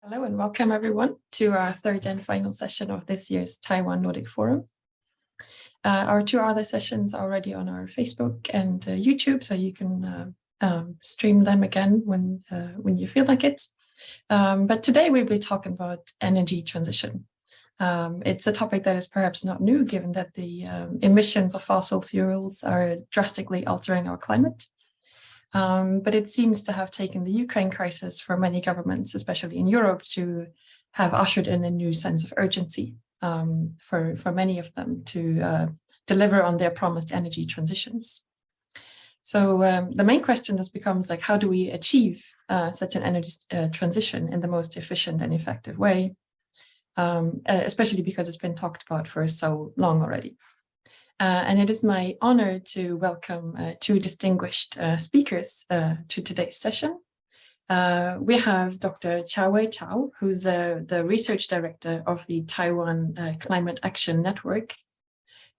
Hello and welcome everyone to our third and final session of this year's Taiwan-Nordic Forum. Our two other sessions are already on our Facebook and YouTube, so you can stream them again when you feel like it. But today we'll be talking about energy transition. It's a topic that is perhaps not new, given that the emissions of fossil fuels are drastically altering our climate. But it seems to have taken the Ukraine crisis for many governments, especially in Europe, to have ushered in a new sense of urgency for many of them to deliver on their promised energy transitions. So the main question thus becomes, like, how do we achieve such an energy transition in the most efficient and effective way, especially because it's been talked about for so long already. And it is my honor to welcome two distinguished speakers to today's session. We have Dr. Chao-Wei Chao, who's the research director of the Taiwan Climate Action Network.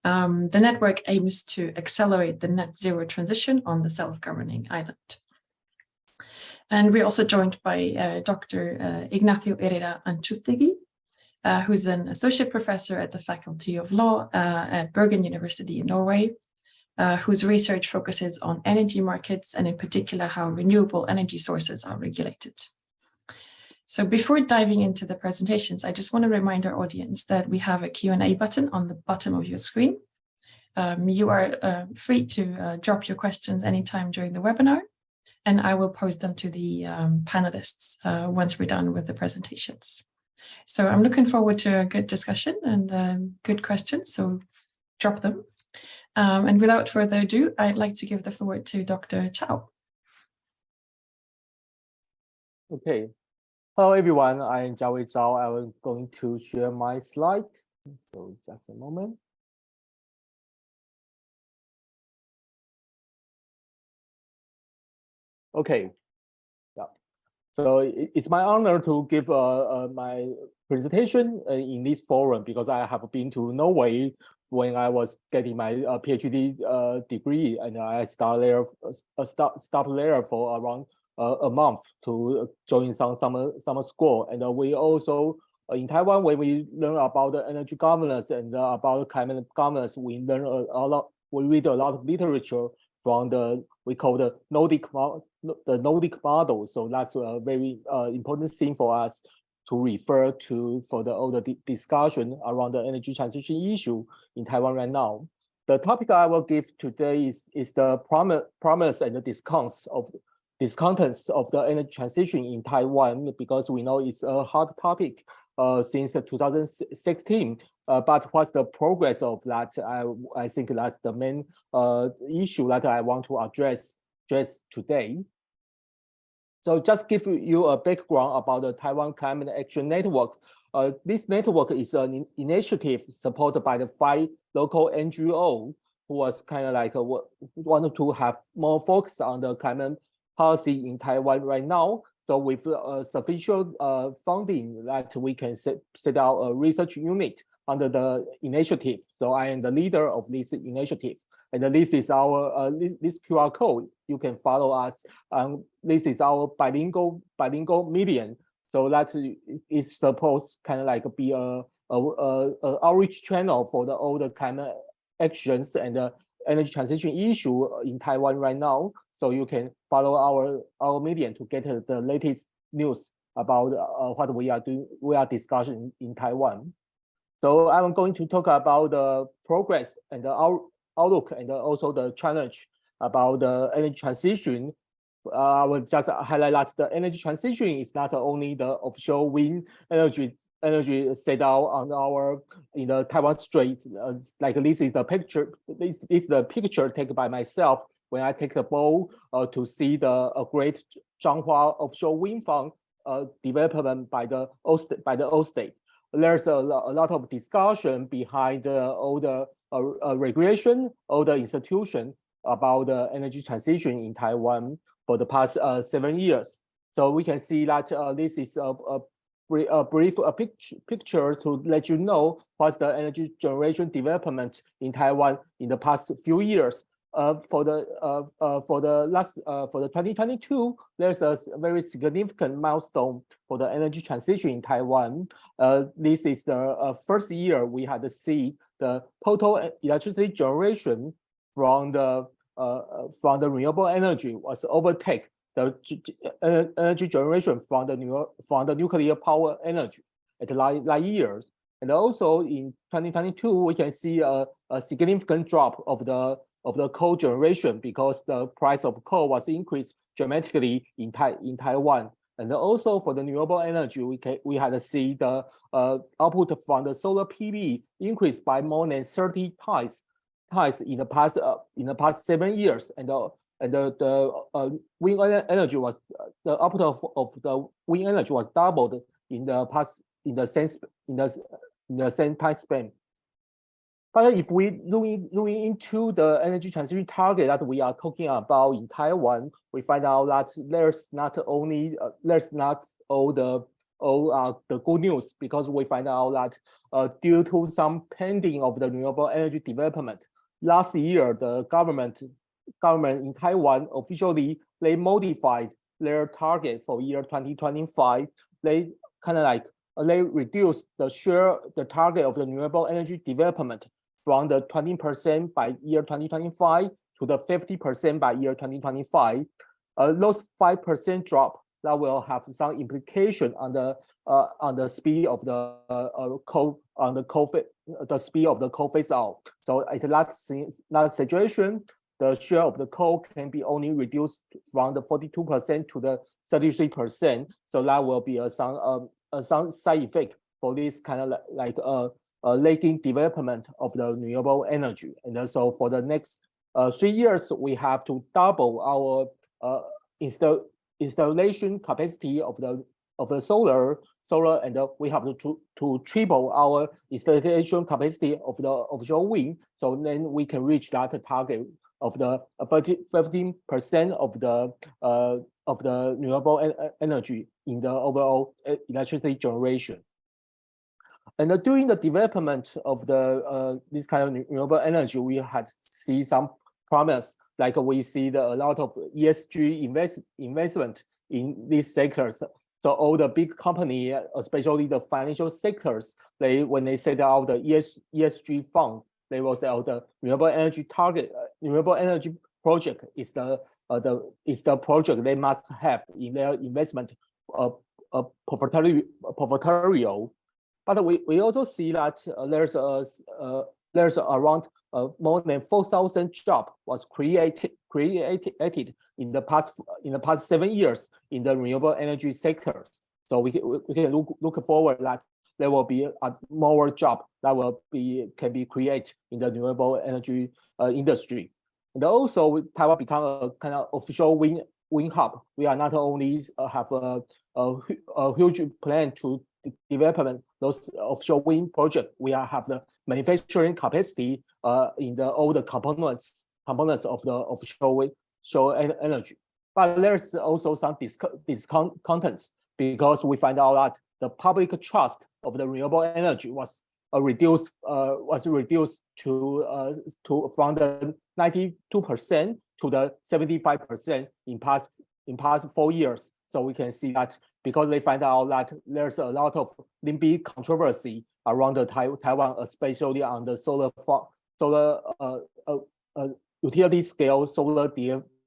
The network aims to accelerate the net zero transition on the self-governing island. And we're also joined by Dr. Ignacio Herrera Anchustegui, who's an associate professor at the Faculty of Law at Bergen University in Norway, whose research focuses on energy markets and in particular how renewable energy sources are regulated. So before diving into the presentations, I just want to remind our audience that we have a Q&A button on the bottom of your screen. You are free to drop your questions anytime during the webinar, and I will pose them to the panelists once we're done with the presentations. So I'm looking forward to a good discussion and good questions, so drop them. And without further ado, I'd like to give the floor to Dr. Chao. Okay. Hello, everyone. I'm Chao-Wei Chao. I'm going to share my slide. So just a moment. Okay. So it's my honor to give my presentation in this forum because I have been to Norway when I was getting my PhD degree, and I stopped there for around a month to join some summer school. And we also in Taiwan, when we learn about the energy governance and about climate governance, we learn a lot. We read a lot of literature from we call the Nordic model. So that's a very important thing for us to refer to for all the discussion around the energy transition issue in Taiwan right now. The topic I will give today is the promise and the discontents of the energy transition in Taiwan, because we know it's a hot topic since 2016. But what's the progress of that? I think that's the main issue that I want to address today. So just give you a background about the Taiwan Climate Action Network. This network is an initiative supported by the 5 local NGOs who was kind of like wanted to have more focus on the climate policy in Taiwan right now. So with sufficient funding that we can set out a research unit under the initiative. So I am the leader of this initiative. And this is our this QR code. You can follow us. This is our bilingual medium. So that is supposed kind of like be a outreach channel for all the climate actions and the energy transition issue in Taiwan right now. So you can follow our medium to get the latest news about what we are doing. We are discussing in Taiwan. So I'm going to talk about the progress and the outlook and also the challenge about the energy transition. I will just highlight that the energy transition is not only the offshore wind energy set out in the Taiwan Strait. Like this is the picture. This is the picture taken by myself when I take the boat to see the great Zhanghua offshore wind farm development by the old state. There's a lot of discussion behind all the regulation, all the institution about the energy transition in Taiwan for the past 7 years. So we can see that this is a brief picture to let you know what's the energy generation development in Taiwan in the past few years. for the 2022, there's a very significant milestone for the energy transition in Taiwan. This is the first year we had to see the total electricity generation from the renewable energy was overtake the energy generation from the nuclear power energy at like years. And also in 2022, we can see a significant drop of the coal generation because the price of coal was increased dramatically in Taiwan. And also for the renewable energy, we had to see the output from the solar PV increased by more than 30 times in the past 7 years. And the wind energy was the output of the wind energy was doubled in the same time span. But if we looking into the energy transition target that we are talking about in Taiwan, we find out that there's not all the good news, because we find out that due to some pending of the renewable energy development, last year the government in Taiwan officially they modified their target for year 2025. They kind of like they reduced the target of the renewable energy development from the 20% by year 2025 to the 50% by year 2025. Those 5% drop that will have some implication on the speed of the speed of the coal phase out. So in that situation, the share of the coal can be only reduced from the 42% to the 33%. So that will be some side effect for this kind of like lagging development of the renewable energy. And also for the next 3 years, we have to double our installation capacity of the solar, and we have to triple our installation capacity of the offshore wind. So then we can reach that target of the 15% of the renewable energy in the overall electricity generation. And during the development of this kind of renewable energy, we had see some promise, like we see a lot of ESG investment in these sectors. So all the big company, especially the financial sectors, when they set out the ESG fund, they will say, oh, the renewable energy target, renewable energy project is the project they must have in their investment portfolio. But we also see that there's around more than 4,000 jobs was created in the past 7 years in the renewable energy sectors. So we can look forward that there will be more jobs that can be created in the renewable energy industry. And also Taiwan become a kind of official wind hub. We are not only have a huge plan to develop those offshore wind projects, we have the manufacturing capacity in all the components of the offshore wind energy. But there's also some discontents, because we find out that the public trust of the renewable energy was reduced to from the 92% to the 75% in past 4 years. So we can see that because they find out that there's a lot of NIMBY controversy around the Taiwan, especially on the solar utility scale solar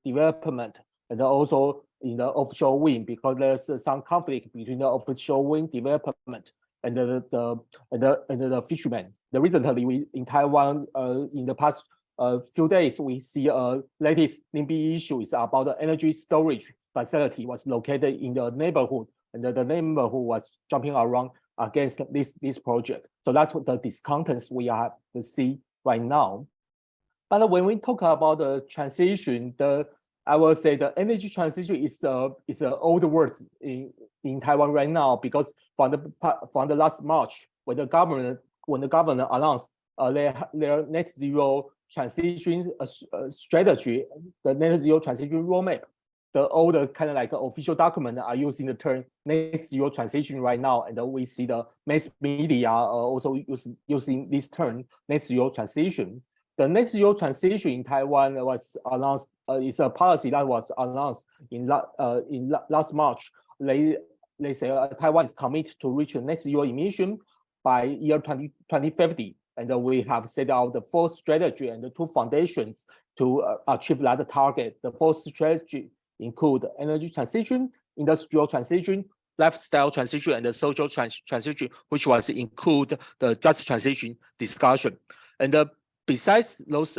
development, and also in the offshore wind, because there's some conflict between the offshore wind development and the fishermen. Recently, in Taiwan, in the past few days, we see a latest NIMBY issue is about the energy storage facility was located in the neighborhood, and the neighborhood was jumping around against this project. So that's what the discontents we have to see right now. But when we talk about the transition, I will say the energy transition is an old word in Taiwan right now, because from the last March, when the government announced their net zero transition strategy, the net zero transition roadmap, all the kind of like official document are using the term net zero transition right now, and we see the mass media also using this term net zero transition. the net zero transition in Taiwan was announced. It's a policy that was announced in last March. They say Taiwan is committed to reach net zero emission by year 2050, and we have set out the 4th strategy and the 2 foundations to achieve that target. The 4th strategy include energy transition, industrial transition, lifestyle transition, and the social transition, which was include the just transition discussion. And besides those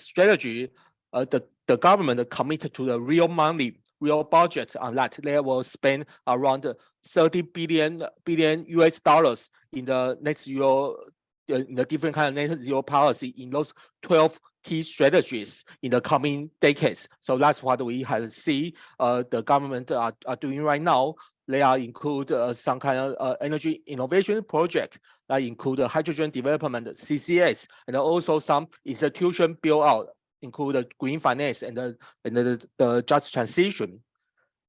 strategy, the government committed to the real money, real budget on that. They will spend around 30 billion US dollars in the net zero, in the different kind of net zero policy in those 12 key strategies in the coming decades. So that's what we have see the government are doing right now. They are include some kind of energy innovation project that include hydrogen development, CCS, and also some institution build out, include the green finance and the just transition.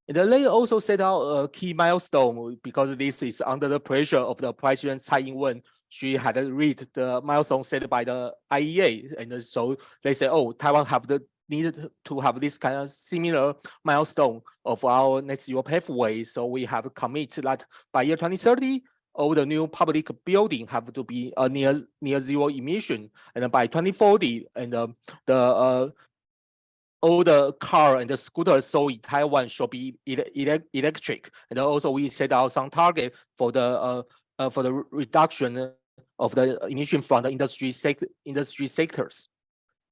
And they also set out a key milestone because this is under the pressure of the President Tsai Ing-wen. She had read the milestone set by the IEA, and so they say, oh, Taiwan have needed to have this kind of similar milestone of our net zero pathway. So we have committed that by year 2030, all the new public building have to be near zero emission, and then by 2040, and all the car and the scooters sold in Taiwan should be electric. And also we set out some target for the reduction of the emission from the industry sectors.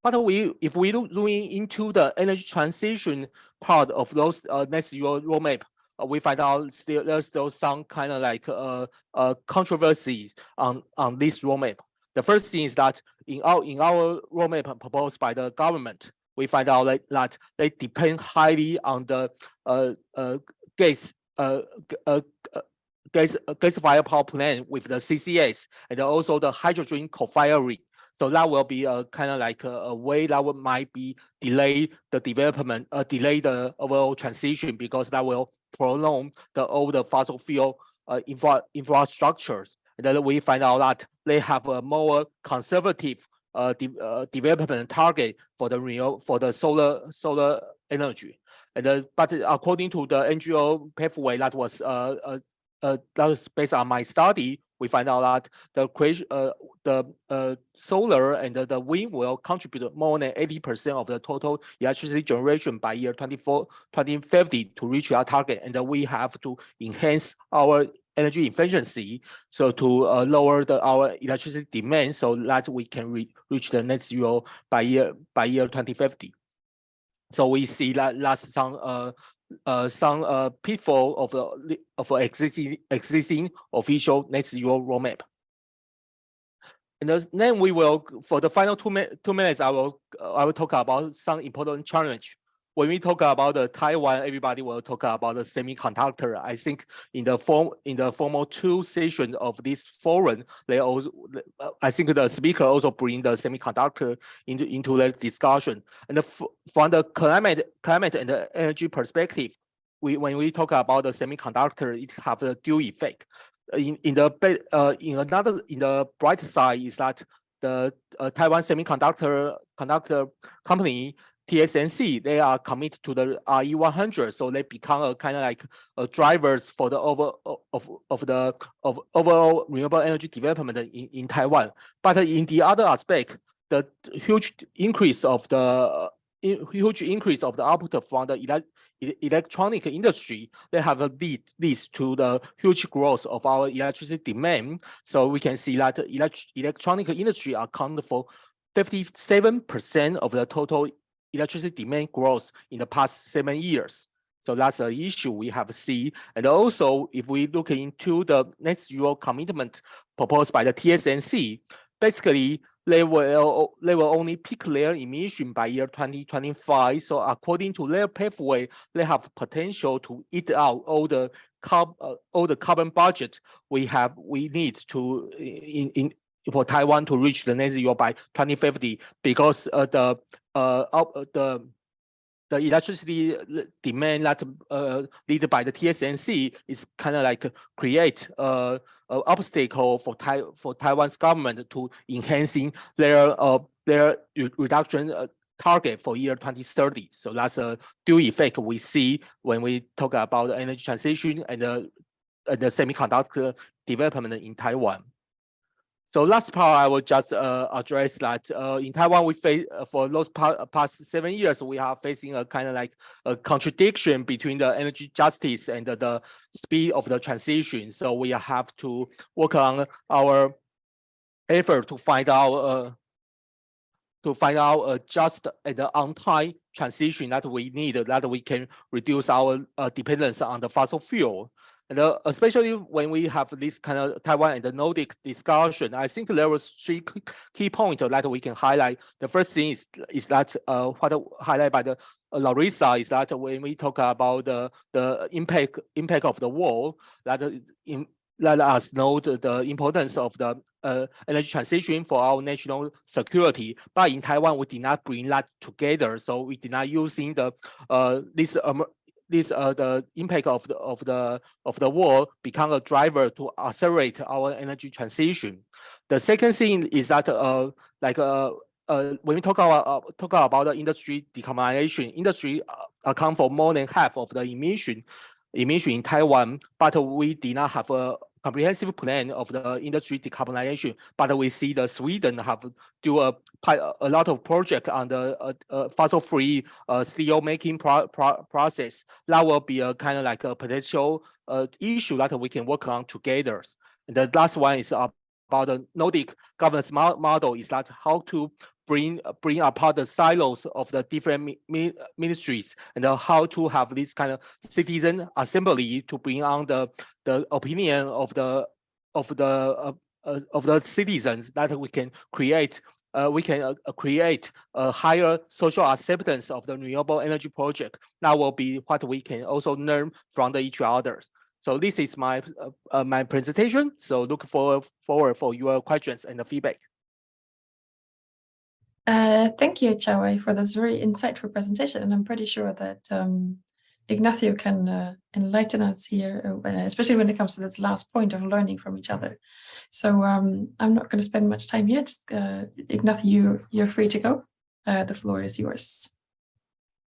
But if we look into the energy transition part of those net zero roadmap, we find out there's still some kind of like controversies on this roadmap. The first thing is that in our roadmap proposed by the government, we find out that they depend highly on the gas-fired power plant with the CCS, and also the hydrogen co-firing. So that will be a kind of like a way that might be delay the development, delay the overall transition, because that will prolong all the fossil fuel infrastructures. And then we find out that they have a more conservative development target for the solar energy. And but according to the NGO pathway that was based on my study, we find out that the solar and the wind will contribute more than 80% of the total electricity generation by year 2050 to reach our target. And we have to enhance our energy efficiency, so to lower our electricity demand, so that we can reach the net zero by year 2050. So we see that that's some pitfall of existing official net zero roadmap. And then we will, for the final 2 minutes, I will talk about some important challenge. When we talk about the Taiwan, everybody will talk about the semiconductor. I think in the formal 2 session of this forum, they also, I think the speaker also bring the semiconductor into the discussion. And from the climate and the energy perspective, when we talk about the semiconductor, it have a dual effect. In the bright side is that the Taiwan semiconductor company, TSMC, they are committed to the RE100, so they become a kind of like drivers for the overall renewable energy development in Taiwan. But in the other aspect, the huge increase of the output from the electronic industry, they have leads to the huge growth of our electricity demand. So we can see that electronic industry account for 57% of the total electricity demand growth in the past 7 years. So that's an issue we have seen. And also, if we look into the net zero commitment proposed by the TSMC, basically they will only peak their emission by year 2025. So according to their pathway, they have potential to eat out all the carbon budget we need to for Taiwan to reach the net zero by 2050, because the electricity demand that led by the TSMC is kind of like create an obstacle for Taiwan's government to enhancing their their reduction target for year 2030. So that's a dual effect we see when we talk about the energy transition and the semiconductor development in Taiwan. So last part, I will just address that in Taiwan, we face for those past 7 years, we are facing a kind of like a contradiction between the energy justice and the speed of the transition. So we have to work on our effort to find out a just and on-time transition that we need, that we can reduce our dependence on the fossil fuel. And especially when we have this kind of Taiwan and the Nordic discussion, I think there was 3 key points that we can highlight. The first thing is that what highlighted by the Larissa is that when we talk about the impact of the war, let us know the importance of the energy transition for our national security. But in Taiwan, we did not bring that together, so we did not using the the impact of the war become a driver to accelerate our energy transition. The second thing is that when we talk about the industry decarbonization, industry account for more than half of the emission in Taiwan, but we did not have a comprehensive plan of the industry decarbonization. But we see the Sweden have do a lot of project on the fossil-free steel making process. That will be a kind of like a potential issue that we can work on together. And the last one is about the Nordic governance model, is that how to bring apart the silos of the different ministries, and how to have this kind of citizen assembly to bring on the opinion of the citizens, that we can create a higher social acceptance of the renewable energy project. That will be what we can also learn from each other. So this is my my presentation. So look forward for your questions and the feedback. Thank you, Chao, for this very insightful presentation, and I'm pretty sure that Ignacio can enlighten us here, especially when it comes to this last point of learning from each other. So I'm not going to spend much time here. Just, Ignacio, you're free to go. The floor is yours.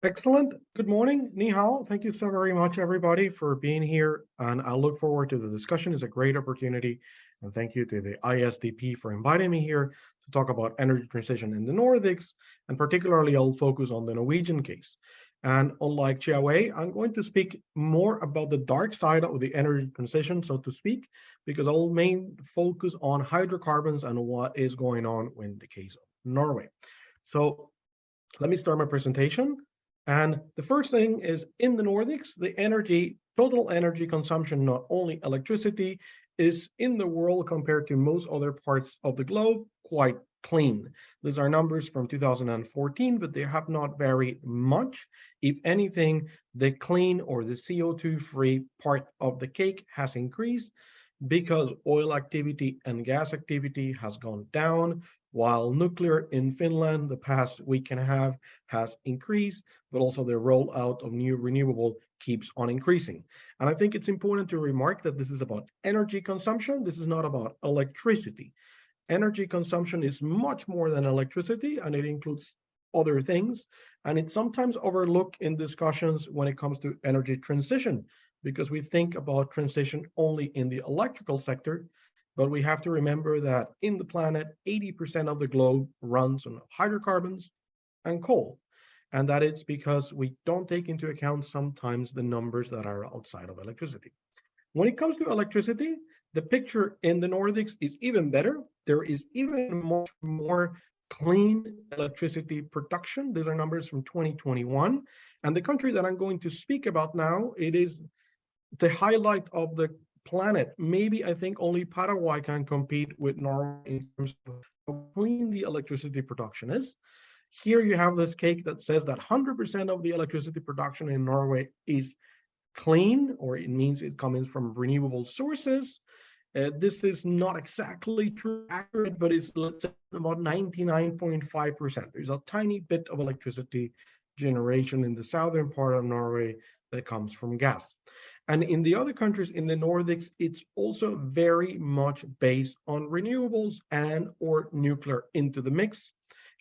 Excellent. Good morning. Ni hao. Thank you so very much, everybody, for being here. And I look forward to the discussion. It's a great opportunity. And thank you to the ISDP for inviting me here to talk about energy transition in the Nordics. And particularly, I'll focus on the Norwegian case. And unlike Chiawei, I'm going to speak more about the dark side of the energy transition, so to speak, because I'll main focus on hydrocarbons and what is going on in the case of Norway. So let me start my presentation. And the first thing is, in the Nordics, the total energy consumption, not only electricity, is in the world compared to most other parts of the globe quite clean. These are numbers from 2014, but they have not varied much. If anything, the clean or the CO2-free part of the cake has increased because oil activity and gas activity has gone down, while nuclear in Finland the past week and a half has increased, but also the rollout of new renewable keeps on increasing. And I think it's important to remark that this is about energy consumption. This is not about electricity. Energy consumption is much more than electricity, and it includes other things. And it's sometimes overlooked in discussions when it comes to energy transition, because we think about transition only in the electrical sector. But we have to remember that in the planet, 80% of the globe runs on hydrocarbons and coal. And that it's because we don't take into account sometimes the numbers that are outside of electricity. When it comes to electricity, the picture in the Nordics is even better. There is even much more clean electricity production. These are numbers from 2021. And the country that I'm going to speak about now, it is the highlight of the planet. Maybe I think only Paraguay can compete with Norway in terms of how clean the electricity production is. Here you have this cake that says that 100% of the electricity production in Norway is clean, or it means it comes from renewable sources. This is not exactly true, accurate, but it's, let's say, about 99.5%. There's a tiny bit of electricity generation in the southern part of Norway that comes from gas. And in the other countries in the Nordics, it's also very much based on renewables and or nuclear into the mix.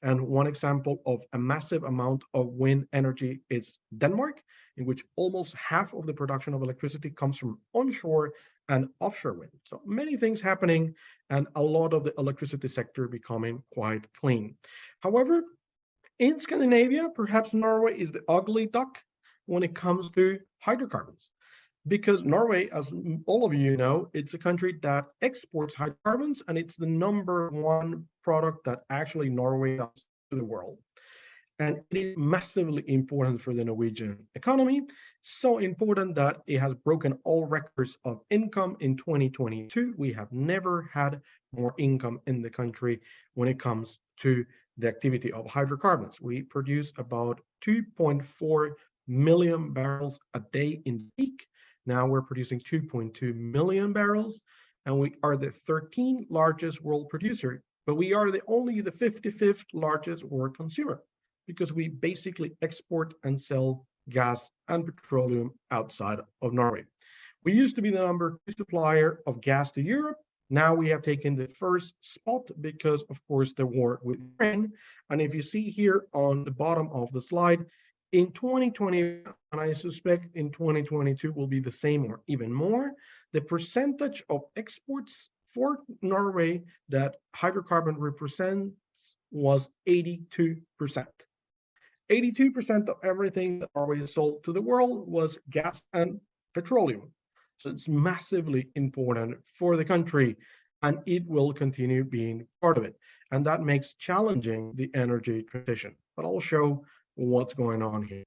And one example of a massive amount of wind energy is Denmark, in which almost half of the production of electricity comes from onshore and offshore wind. So many things happening and a lot of the electricity sector becoming quite clean. However, in Scandinavia, perhaps Norway is the ugly duck when it comes to hydrocarbons. Because Norway, as all of you know, it's a country that exports hydrocarbons, and it's the #1 product that actually Norway does to the world. And it is massively important for the Norwegian economy, so important that it has broken all records of income in 2022. We have never had more income in the country when it comes to the activity of hydrocarbons. We produce about 2.4 million barrels a day in the peak. Now we're producing 2.2 million barrels, and we are the 13th largest world producer, but we are only the 55th largest world consumer, because we basically export and sell gas and petroleum outside of Norway. We used to be the #2 supplier of gas to Europe. Now we have taken the first spot because, of course, the war with Ukraine. And if you see here on the bottom of the slide, in 2020, and I suspect in 2022 will be the same or even more, the percentage of exports for Norway that hydrocarbon represents was 82%. 82% of everything that Norway sold to the world was gas and petroleum. So it's massively important for the country, and it will continue being part of it. And that makes challenging the energy transition. But I'll show what's going on here.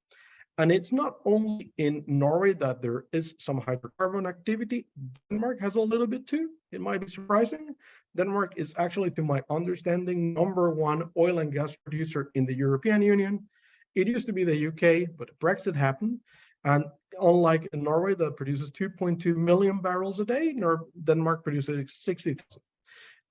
And it's not only in Norway that there is some hydrocarbon activity. Denmark has a little bit too. It might be surprising. Denmark is actually, to my understanding, #1 oil and gas producer in the European Union. It used to be the UK, but Brexit happened. And unlike Norway that produces 2.2 million barrels a day, Denmark produces 60,000.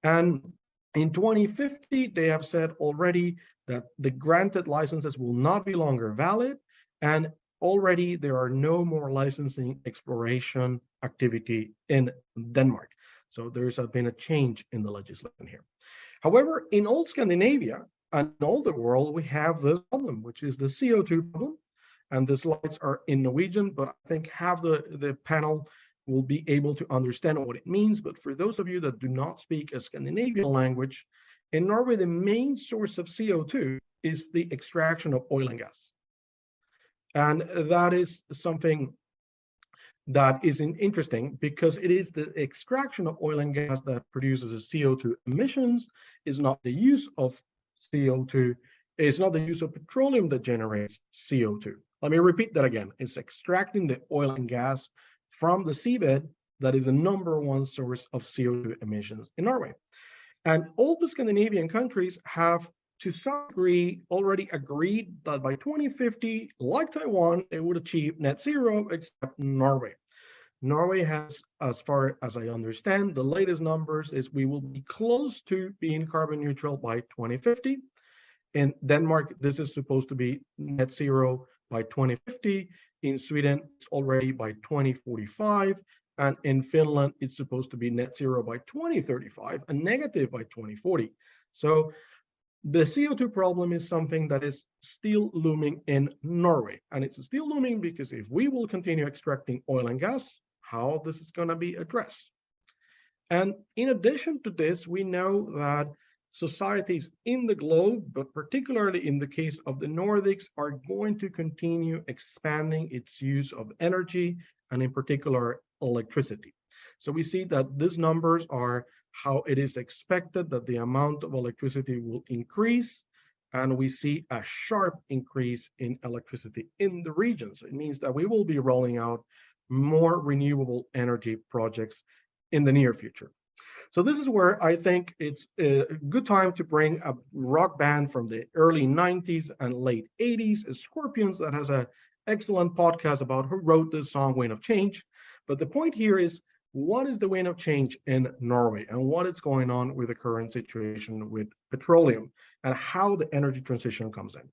And in 2050, they have said already that the granted licenses will not be longer valid. And already there are no more licensing exploration activity in Denmark. So there's been a change in the legislation here. However, in all Scandinavia and all the world, we have this problem, which is the CO2 problem. And the slides are in Norwegian, but I think half the panel will be able to understand what it means. But for those of you that do not speak a Scandinavian language, in Norway, the main source of CO2 is the extraction of oil and gas. And that is something that is interesting, because it is the extraction of oil and gas that produces the CO2 emissions. Is not the use of CO2, it's not the use of petroleum that generates CO2. Let me repeat that again. It's extracting the oil and gas from the seabed that is the #1 source of CO2 emissions in Norway. And all the Scandinavian countries have, to some degree, already agreed that by 2050, like Taiwan, they would achieve net zero, except Norway. Norway has, as far as I understand, the latest numbers is we will be close to being carbon neutral by 2050. In Denmark, this is supposed to be net zero by 2050. In Sweden, it's already by 2045. And in Finland, it's supposed to be net zero by 2035 and negative by 2040. So the CO2 problem is something that is still looming in Norway. And it's still looming because if we will continue extracting oil and gas, how this is going to be addressed. And in addition to this, we know that societies in the globe, but particularly in the case of the Nordics, are going to continue expanding its use of energy, and in particular, electricity. So we see that these numbers are how it is expected that the amount of electricity will increase, and we see a sharp increase in electricity in the region. So it means that we will be rolling out more renewable energy projects in the near future. So this is where I think it's a good time to bring a rock band from the early 90s and late 80s, Scorpions, that has an excellent podcast about who wrote this song, Wind of Change. But the point here is, what is the wind of change in Norway, and what is going on with the current situation with petroleum, and how the energy transition comes in.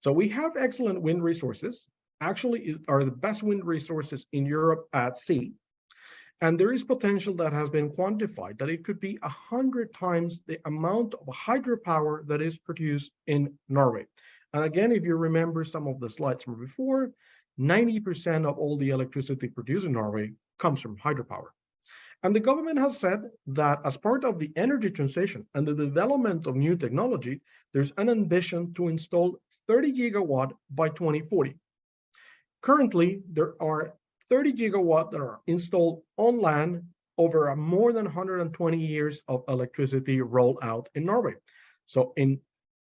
So we have excellent wind resources, actually are the best wind resources in Europe at sea. And there is potential that has been quantified that it could be 100 times the amount of hydropower that is produced in Norway. And again, if you remember some of the slides from before, 90% of all the electricity produced in Norway comes from hydropower. And the government has said that as part of the energy transition and the development of new technology, there's an ambition to install 30 gigawatt by 2040. Currently, there are 30 gigawatt that are installed on land over more than 120 years of electricity rollout in Norway. So in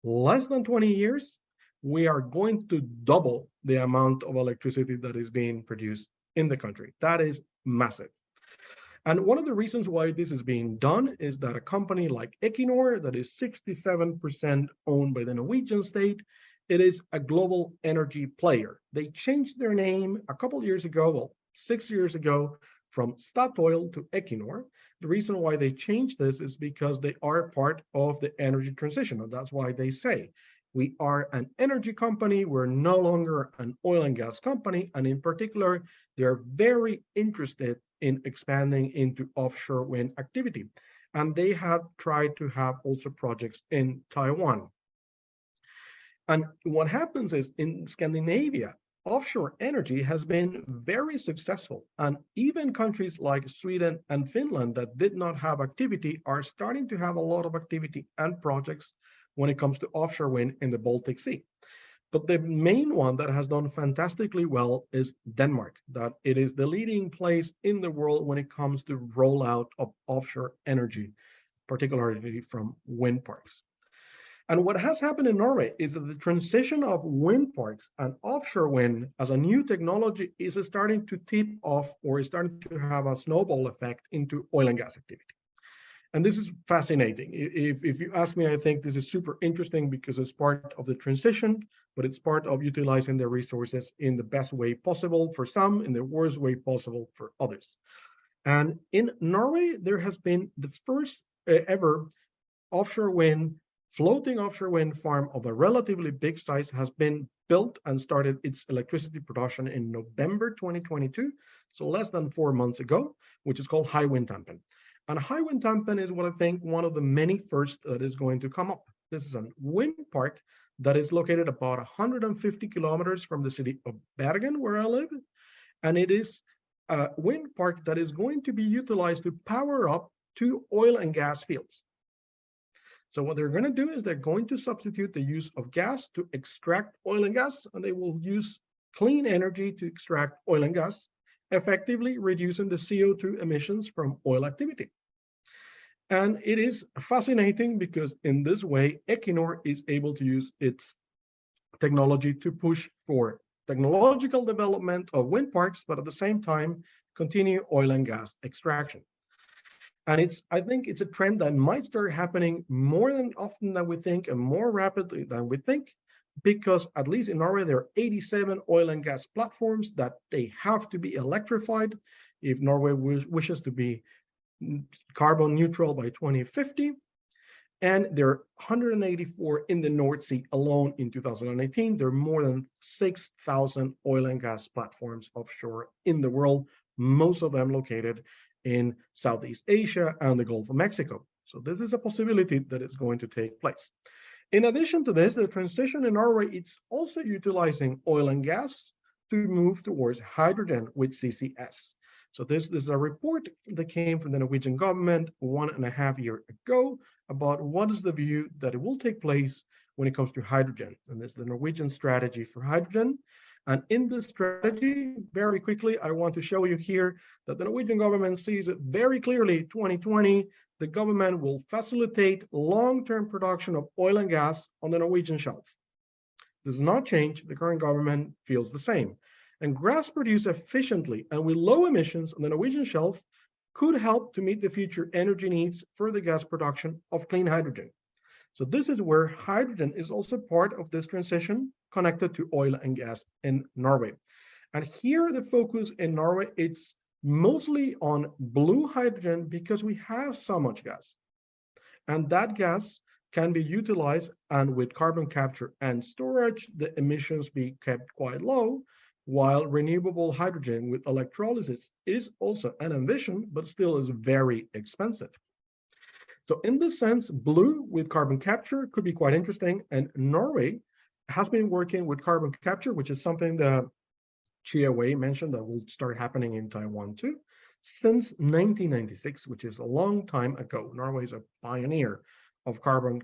less than 20 years, we are going to double the amount of electricity that is being produced in the country. That is massive. And one of the reasons why this is being done is that a company like Equinor, that is 67% owned by the Norwegian state, it is a global energy player. They changed their name a couple years ago, well, 6 years ago, from Statoil to Equinor. The reason why they changed this is because they are part of the energy transition, and that's why they say, we are an energy company, we're no longer an oil and gas company, and in particular, they're very interested in expanding into offshore wind activity. And they have tried to have also projects in Taiwan. And what happens is in Scandinavia, offshore energy has been very successful. And even countries like Sweden and Finland that did not have activity are starting to have a lot of activity and projects when it comes to offshore wind in the Baltic Sea. But the main one that has done fantastically well is Denmark, that it is the leading place in the world when it comes to rollout of offshore energy, particularly from wind parks. And what has happened in Norway is that the transition of wind parks and offshore wind as a new technology is starting to tip off or is starting to have a snowball effect into oil and gas activity. And this is fascinating. If you ask me, I think this is super interesting because it's part of the transition, but it's part of utilizing the resources in the best way possible for some, in the worst way possible for others. And in Norway, there has been the first ever offshore wind, floating offshore wind farm of a relatively big size has been built and started its electricity production in November 2022, so less than 4 months ago, which is called Hywind-Tampen. And Hywind-Tampen is what I think one of the many first that is going to come up. This is a wind park that is located about 150 kilometers from the city of Bergen, where I live. And it is a wind park that is going to be utilized to power up 2 oil and gas fields. So what they're going to do is they're going to substitute the use of gas to extract oil and gas, and they will use clean energy to extract oil and gas, effectively reducing the CO2 emissions from oil activity. And it is fascinating because in this way, Equinor is able to use its technology to push for technological development of wind parks, but at the same time, continue oil and gas extraction. And I think it's a trend that might start happening more than often than we think and more rapidly than we think, because at least in Norway, there are 87 oil and gas platforms that they have to be electrified if Norway wishes to be carbon neutral by 2050. And there are 184 in the North Sea alone in 2018. There are more than 6,000 oil and gas platforms offshore in the world, most of them located in Southeast Asia and the Gulf of Mexico. So this is a possibility that is going to take place. In addition to this, the transition in Norway, it's also utilizing oil and gas to move towards hydrogen with CCS. So this is a report that came from the Norwegian government 1.5 years ago about what is the view that it will take place when it comes to hydrogen. And this is the Norwegian strategy for hydrogen. And in this strategy, very quickly, I want to show you here that the Norwegian government sees it very clearly. 2020, the government will facilitate long-term production of oil and gas on the Norwegian shelf. This does not change. The current government feels the same. And gas produced efficiently and with low emissions on the Norwegian shelf could help to meet the future energy needs for the gas production of clean hydrogen. So this is where hydrogen is also part of this transition connected to oil and gas in Norway. And here the focus in Norway, it's mostly on blue hydrogen because we have so much gas. And that gas can be utilized, and with carbon capture and storage, the emissions be kept quite low. while renewable hydrogen with electrolysis is also an ambition, but still is very expensive. So in this sense, blue with carbon capture could be quite interesting. And Norway has been working with carbon capture, which is something that Chia Wei mentioned that will start happening in Taiwan too, since 1996, which is a long time ago. Norway is a pioneer of carbon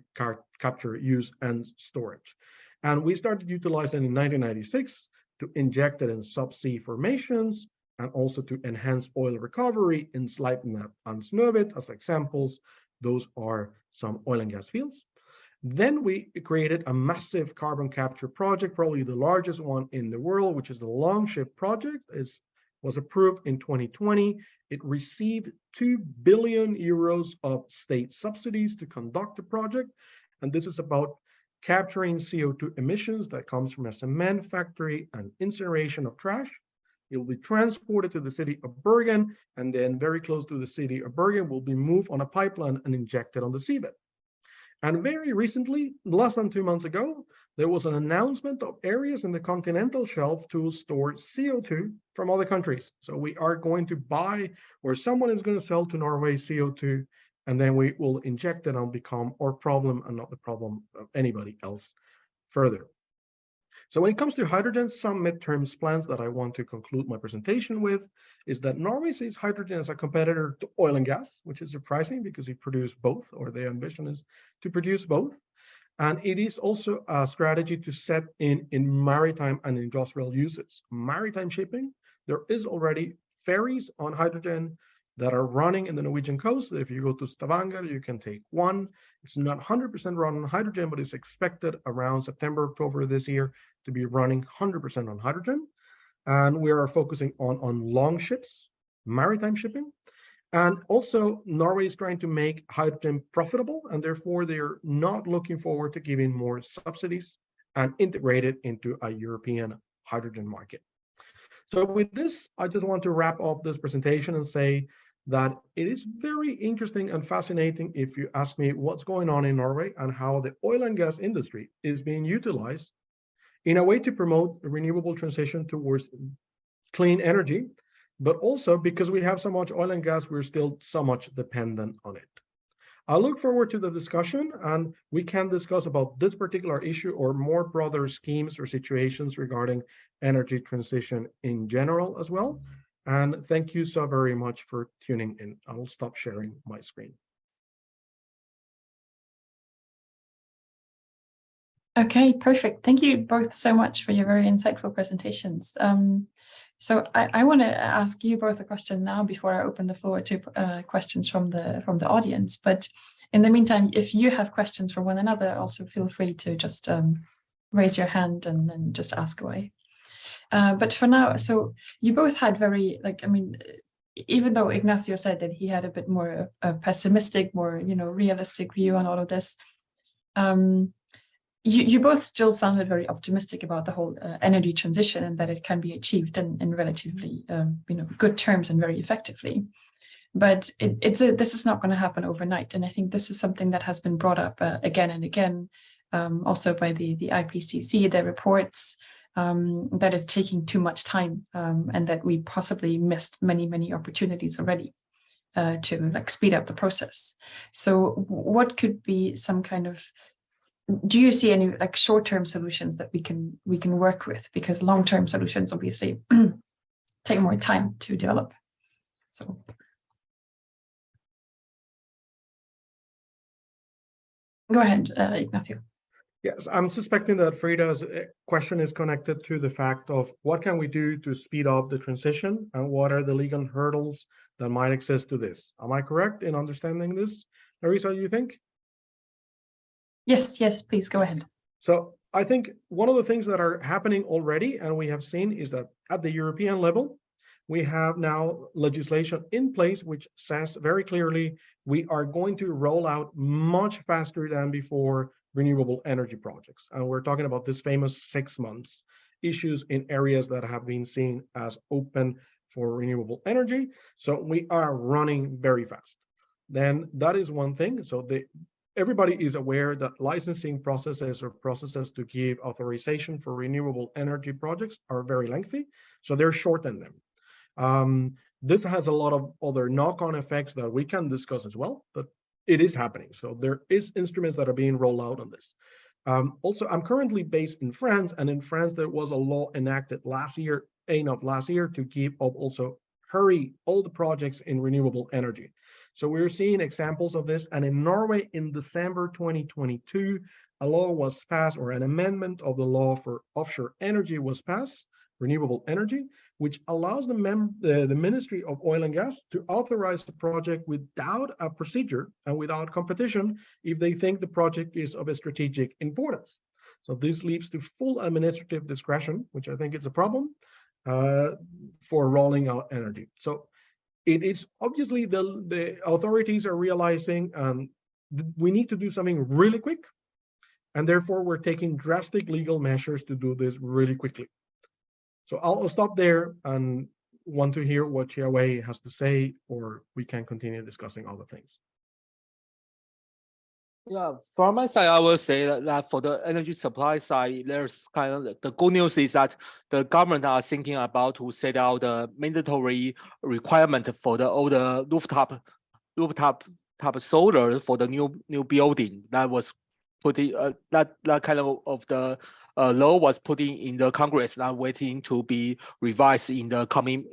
capture, use, and storage. And we started utilizing in 1996 to inject it in subsea formations and also to enhance oil recovery in Sleipner and Snøhvit as examples. Those are some oil and gas fields. Then we created a massive carbon capture project, probably the largest one in the world, which is the Longship project. It was approved in 2020. It received 2 billion euros of state subsidies to conduct the project. And this is about capturing CO2 emissions that comes from a cement factory and incineration of trash. It will be transported to the city of Bergen, and then very close to the city of Bergen will be moved on a pipeline and injected on the seabed. And very recently, less than 2 months ago, there was an announcement of areas in the continental shelf to store CO2 from other countries. So we are going to buy, or someone is going to sell to Norway CO2, and then we will inject it and become our problem and not the problem of anybody else further. So when it comes to hydrogen, some midterm plans that I want to conclude my presentation with is that Norway sees hydrogen as a competitor to oil and gas, which is surprising because it produces both, or the ambition is to produce both. And it is also a strategy to set in maritime and industrial uses. Maritime shipping, there is already ferries on hydrogen that are running in the Norwegian coast. If you go to Stavanger, you can take one. It's not 100% run on hydrogen, but it's expected around September, October this year to be running 100% on hydrogen. And we are focusing on long ships, maritime shipping. And also Norway is trying to make hydrogen profitable, and therefore they're not looking forward to giving more subsidies and integrate it into a European hydrogen market. So with this, I just want to wrap up this presentation and say that it is very interesting and fascinating if you ask me what's going on in Norway and how the oil and gas industry is being utilized in a way to promote the renewable transition towards clean energy, but also because we have so much oil and gas, we're still so much dependent on it. I look forward to the discussion, and we can discuss about this particular issue or more broader schemes or situations regarding energy transition in general as well. And thank you so very much for tuning in. I will stop sharing my screen. Okay, perfect. Thank you both so much for your very insightful presentations. So I want to ask you both a question now before I open the floor to questions from the audience. But in the meantime, if you have questions for one another, also feel free to just raise your hand and just ask away. But for now, so you both had very, even though Ignacio said that he had a bit more pessimistic, more realistic view on all of this, you both still sounded very optimistic about the whole energy transition and that it can be achieved in relatively good terms and very effectively. But this is not going to happen overnight, and I think this is something that has been brought up again and again, also by the IPCC, their reports. That is taking too much time, and that we possibly missed many opportunities already to speed up the process. So what could be some kind of, do you see any short-term solutions that we can work with? Because long-term solutions obviously take more time to develop. So go ahead, Ignacio. Yes, I'm suspecting that Frida's question is connected to the fact of what can we do to speed up the transition and what are the legal hurdles that might exist to this. Am I correct in understanding this, Larissa, you think? Yes, please go ahead. So I think one of the things that are happening already and we have seen is that at the European level, we have now legislation in place which says very clearly we are going to roll out much faster than before renewable energy projects. And we're talking about this famous 6 months issues in areas that have been seen as open for renewable energy. So we are running very fast. Then that is one thing. So everybody is aware that licensing processes or processes to give authorization for renewable energy projects are very lengthy, so they're shortened them. This has a lot of other knock-on effects that we can discuss as well, but it is happening. So there is instruments that are being rolled out on this. Also, I'm currently based in France, and in France there was a law enacted last year, end of last year, to keep up also hurry all the projects in renewable energy. So we're seeing examples of this, and in Norway in December 2022, a law was passed, or an amendment of the law for offshore energy was passed, renewable energy, which allows the Ministry of Oil and Gas to authorize the project without a procedure and without competition if they think the project is of a strategic importance. So this leads to full administrative discretion, which I think is a problem for rolling out energy. So it is obviously the authorities are realizing we need to do something really quick, and therefore we're taking drastic legal measures to do this really quickly. So I'll stop there and want to hear what Xiaowei has to say, or we can continue discussing other things. Yeah, from my side, I will say that for the energy supply side, there's kind of the good news is that the government are thinking about to set out the mandatory requirement for all the rooftop solar for the new building that was put in, that kind of the law was put in the Congress, now waiting to be revised in the coming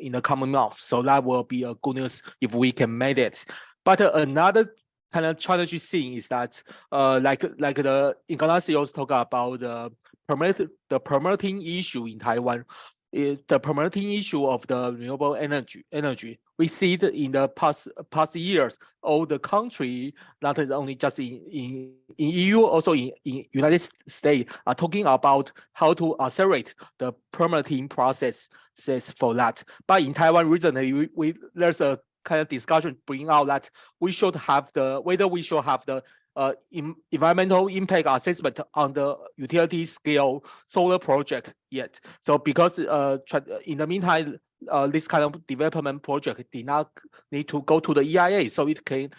month. So that will be a good news if we can make it. But another kind of challenging thing is that like the Ignacio also talk about the permitting issue in Taiwan. The permitting issue of the renewable energy. We see that in the past years, all the country, not only just in EU, also in United States, are talking about how to accelerate the permitting process for that. But in Taiwan recently, there's a kind of discussion bring out that we should have whether we should have the environmental impact assessment on the utility scale solar project yet. So because in the meantime, this kind of development project did not need to go to the EIA, so it can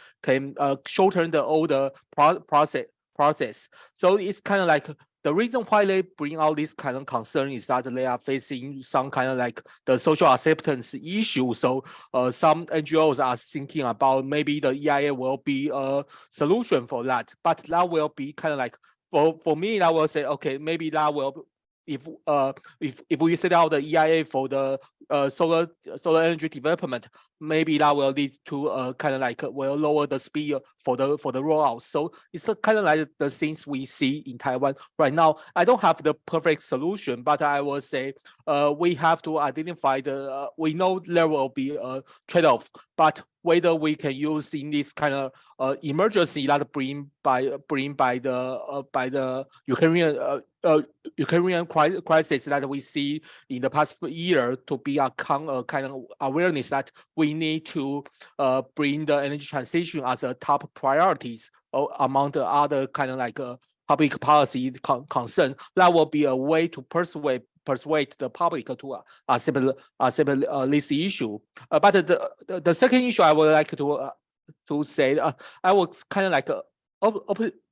shorten the older process. So it's kind of like the reason why they bring out this kind of concern is that they are facing some kind of like the social acceptance issue. So some NGOs are thinking about maybe the EIA will be a solution for that, but that will be kind of like for me, I will say, okay, maybe that will, if we set out the EIA for the solar energy development, maybe that will lead to kind of like will lower the speed for the rollout. So it's kind of like the things we see in Taiwan right now. I don't have the perfect solution, but I will say we have to identify we know there will be a trade-off, but whether we can use in this kind of emergency that bring by the Ukrainian crisis that we see in the past year to be a kind of awareness that we need to bring the energy transition as a top priorities among the other kind of like public policy concern. That will be a way to persuade the public to accept this issue. But the second issue I would like to say, I was kind of like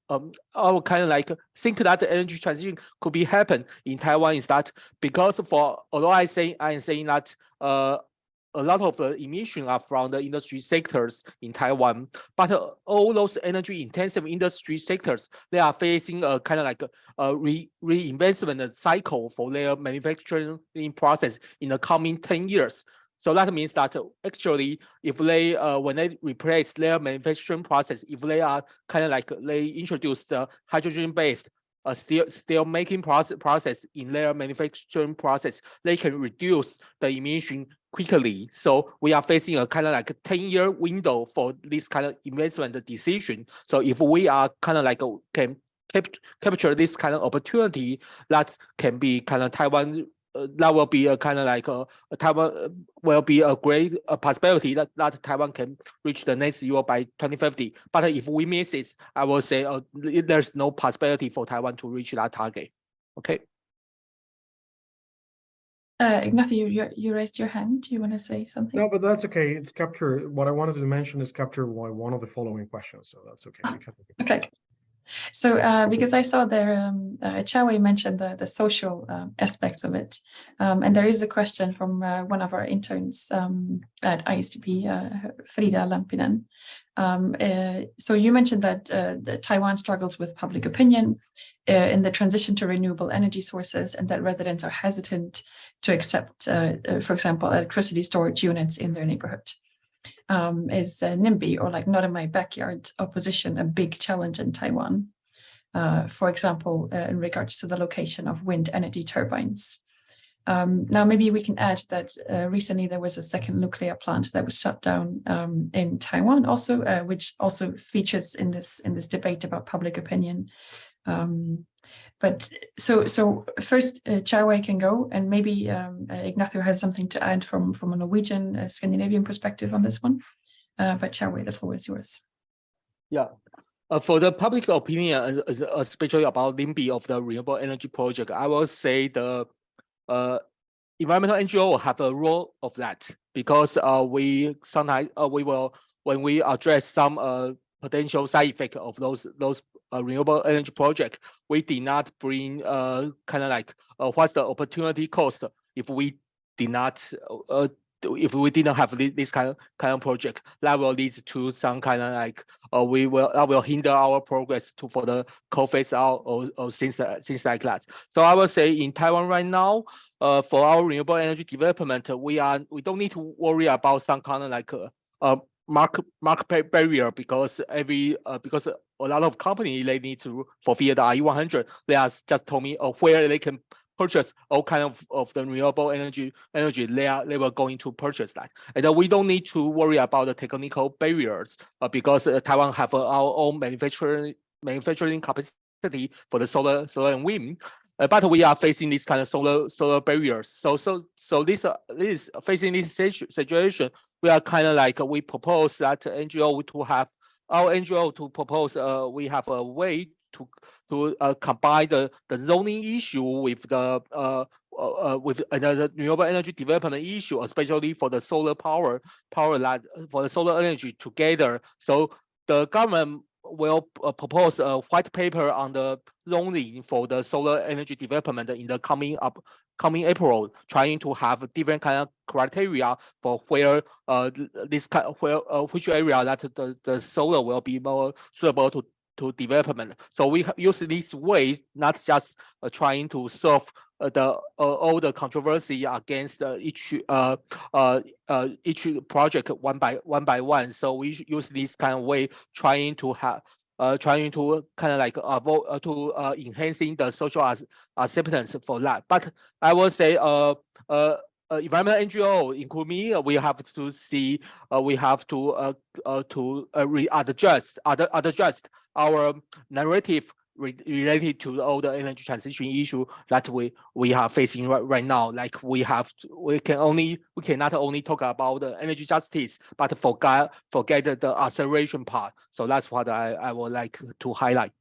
I would kind of like think that the energy transition could be happen in Taiwan is that because although I am saying that a lot of the emissions are from the industry sectors in Taiwan, but all those energy intensive industry sectors, they are facing a kind of like a reinvestment cycle for their manufacturing process in the coming 10 years. So that means that actually, if they when they replace their manufacturing process, if they are kind of like they introduce the hydrogen-based steel making process in their manufacturing process, they can reduce the emission quickly. So we are facing a kind of like a 10-year window for this kind of investment decision. So if we are kind of like can capture this kind of opportunity, that can be kind of Taiwan. That will be a kind of like Taiwan will be a great possibility that Taiwan can reach the net zero by 2050. But if we miss it, I will say there's no possibility for Taiwan to reach that target. Okay. Ignacio, you raised your hand. Do you want to say something? No, but that's okay. It's captured. What I wanted to mention is captured by one of the following questions. So that's okay. Okay. So because I saw there, Chao mentioned the social aspects of it. And there is a question from one of our interns at ISDP, Frida Lampinen. So you mentioned that Taiwan struggles with public opinion in the transition to renewable energy sources, and that residents are hesitant to accept, for example, electricity storage units in their neighborhood. Is NIMBY, or like not in my backyard opposition, a big challenge in Taiwan? For example, in regards to the location of wind energy turbines. Now, maybe we can add that recently there was a second nuclear plant that was shut down in Taiwan, also, which also features in this debate about public opinion. But so first, Chao can go, and maybe Ignacio has something to add from a Norwegian, Scandinavian perspective on this one. But Chao, the floor is yours. Yeah. For the public opinion, especially about NIMBY of the renewable energy project, I will say the environmental NGO will have a role of that, because we sometimes when we address some potential side effect of those renewable energy project, we did not bring kind of like what's the opportunity cost if we did not if we didn't have this kind of project. That will lead to some kind of like that will hinder our progress for the coal phase out or things like that. So I will say in Taiwan right now, for our renewable energy development, we don't need to worry about some kind of like market barrier, because because a lot of companies, they need to fulfill the IE100. They just told me where they can purchase all kind of the renewable energy. They were going to purchase that, and we don't need to worry about the technical barriers because Taiwan have our own manufacturing capacity for the solar and wind. But we are facing this kind of solar barriers. So this facing this situation, we are kind of like we propose that NGO to have our NGO to propose. We have a way to combine the zoning issue with the renewable energy development issue, especially for the solar power that for the solar energy together. So the government will propose a white paper on the zoning for the solar energy development in the coming April, trying to have different kind of criteria for where which area that the solar will be more suitable to development. So we use this way, not just trying to solve all the controversy against each project one by one. So we use this kind of way, trying to kind of like enhancing the social acceptance for that. But I will say environmental NGO, include me, we have to see, we have to adjust our narrative related to all the energy transition issue that we are facing right now. Like we cannot only talk about the energy justice, but forget the acceleration part. So that's what I would like to highlight.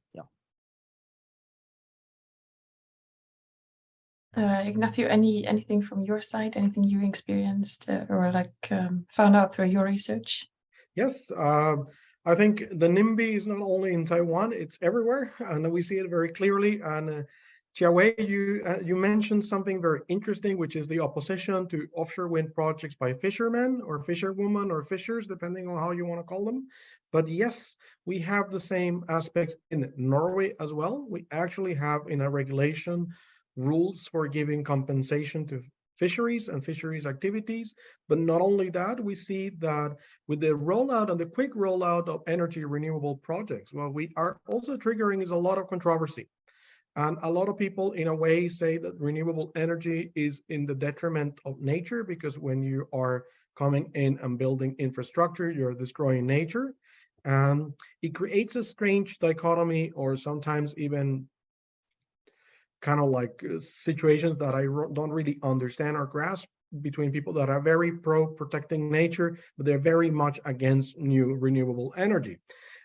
Ignacio, anything from your side? Anything you experienced or like found out through your research? Yes, I think the NIMBY is not only in Taiwan; it's everywhere, and we see it very clearly. And Jiawei, you mentioned something very interesting, which is the opposition to offshore wind projects by fishermen or fisherwomen or fishers, depending on how you want to call them. But yes, we have the same aspects in Norway as well. We actually have in a regulation rules for giving compensation to fisheries and fisheries activities. But not only that, we see that with the rollout and the quick rollout of energy renewable projects, what we are also triggering is a lot of controversy. And a lot of people, in a way, say that renewable energy is in the detriment of nature, because when you are coming in and building infrastructure, you're destroying nature. And it creates a strange dichotomy, or sometimes even kind of like situations that I don't really understand or grasp, between people that are very pro protecting nature, but they're very much against new renewable energy.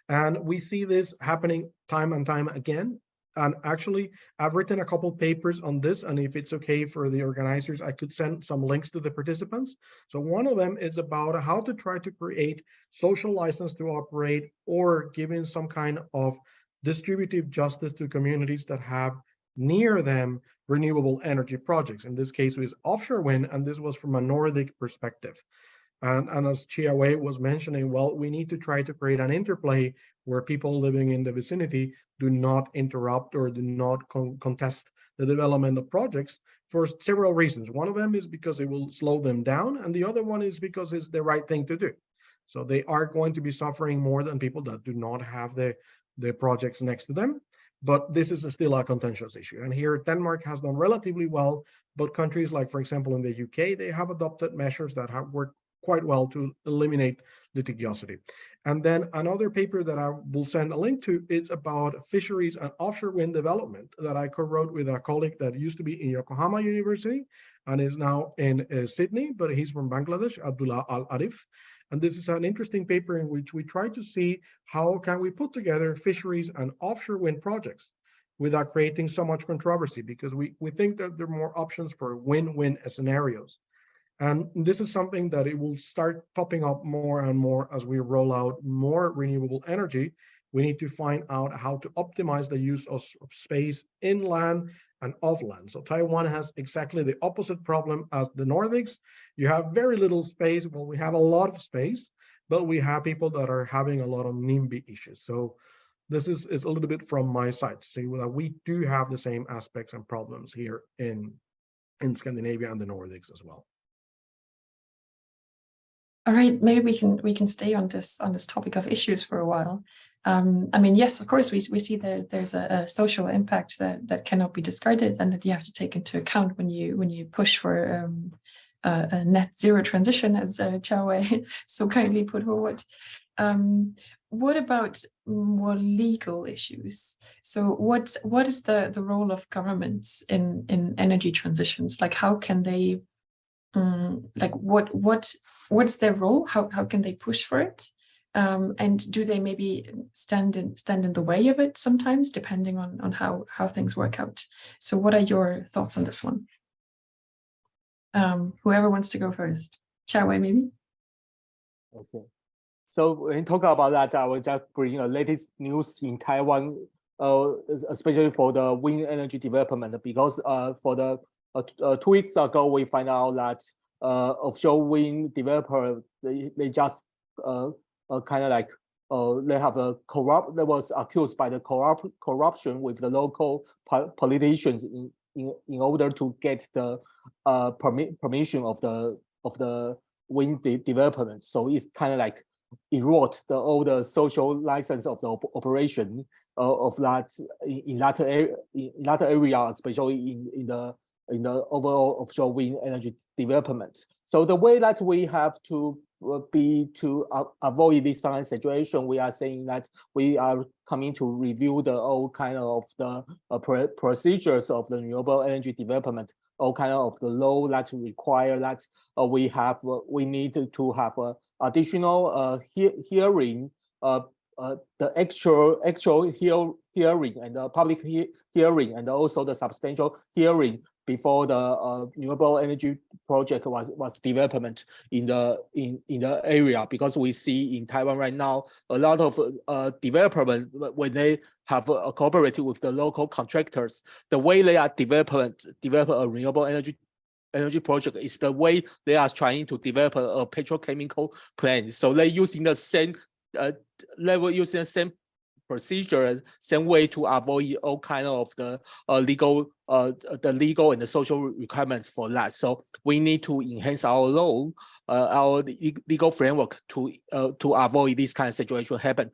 And we see this happening time and time again. And actually, I've written a couple papers on this, and if it's okay for the organizers, I could send some links to the participants. So one of them is about how to try to create social license to operate, or giving some kind of distributive justice to communities that have near them renewable energy projects. In this case, it was offshore wind, and this was from a Nordic perspective. And as Chia Wei was mentioning, well, we need to try to create an interplay where people living in the vicinity do not interrupt or do not contest the development of projects for several reasons. One of them is because it will slow them down, and the other one is because it's the right thing to do. So they are going to be suffering more than people that do not have the projects next to them. But this is still a contentious issue. And here, Denmark has done relatively well, but countries like, for example, in the UK, they have adopted measures that have worked quite well to eliminate litigiosity. And then another paper that I will send a link to is about fisheries and offshore wind development that I co-wrote with a colleague that used to be in Yokohama University and is now in Sydney, but he's from Bangladesh, Abdullah Al-Arif. And this is an interesting paper in which we try to see how can we put together fisheries and offshore wind projects without creating so much controversy, because we think that there are more options for win-win scenarios. And this is something that it will start popping up more and more as we roll out more renewable energy. We need to find out how to optimize the use of space inland and offland. So Taiwan has exactly the opposite problem as the Nordics. You have very little space. Well, we have a lot of space, but we have people that are having a lot of NIMBY issues. So this is a little bit from my side to say that we do have the same aspects and problems here in Scandinavia and the Nordics as well. All right, maybe we can stay on this topic of issues for a while. I mean, yes, of course, we see there's a social impact that cannot be discarded and that you have to take into account when you push for a net zero transition, as Chia Wei so kindly put forward. What about more legal issues? So what is the role of governments in energy transitions? Like, how can they like what's their role? How can they push for it? And do they maybe stand in the way of it sometimes, depending on how things work out? So what are your thoughts on this one? Whoever wants to go first. Chia Wei, maybe? Okay. So when talking about that, I will just bring the latest news in Taiwan, especially for the wind energy development, because for the 2 weeks ago, we find out that offshore wind developer, they just kind of like they have a they was accused by the corruption with the local politicians in order to get the permission of the wind development. So it's kind of like erode all the social license of the operation of that in that area, especially in the overall offshore wind energy development. So the way that we have to avoid this kind of situation, we are saying that we are coming to review the all kind of the procedures of the renewable energy development, all kind of the law that require that we need to have additional hearing, the actual hearing and the public hearing, and also the substantial hearing before the renewable energy project was development in the area, because we see in Taiwan right now a lot of developers, when they have cooperated with the local contractors, the way they are develop a renewable energy project is the way they are trying to develop a petrochemical plant. So they're using the same using the same procedure, same way to avoid all kind of the legal and the social requirements for that. So we need to enhance our law, our legal framework to avoid this kind of situation happen.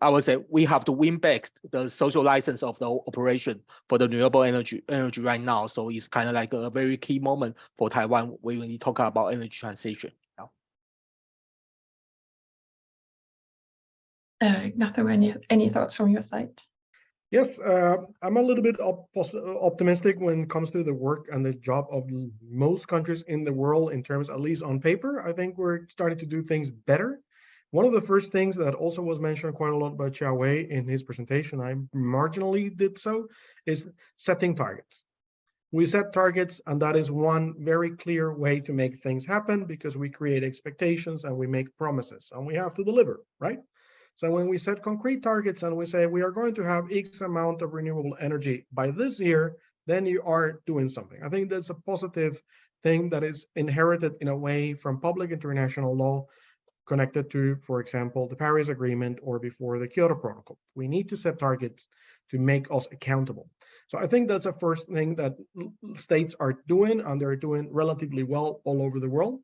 I would say we have to win back the social license of the operation for the renewable energy right now. So it's kind of like a very key moment for Taiwan when we talk about energy transition. Ignacio, any thoughts from your side? Yes, I'm a little bit optimistic when it comes to the work and the job of most countries in the world in terms, at least on paper. I think we're starting to do things better. One of the first things that also was mentioned quite a lot by Chia Wei in his presentation, I marginally did so, is setting targets. We set targets, and that is one very clear way to make things happen, because we create expectations and we make promises and we have to deliver, right? So when we set concrete targets and we say we are going to have X amount of renewable energy by this year, then you are doing something. I think that's a positive thing that is inherited in a way from public international law connected to, for example, the Paris Agreement or before the Kyoto Protocol. We need to set targets to make us accountable. So I think that's the first thing that states are doing, and they're doing relatively well all over the world.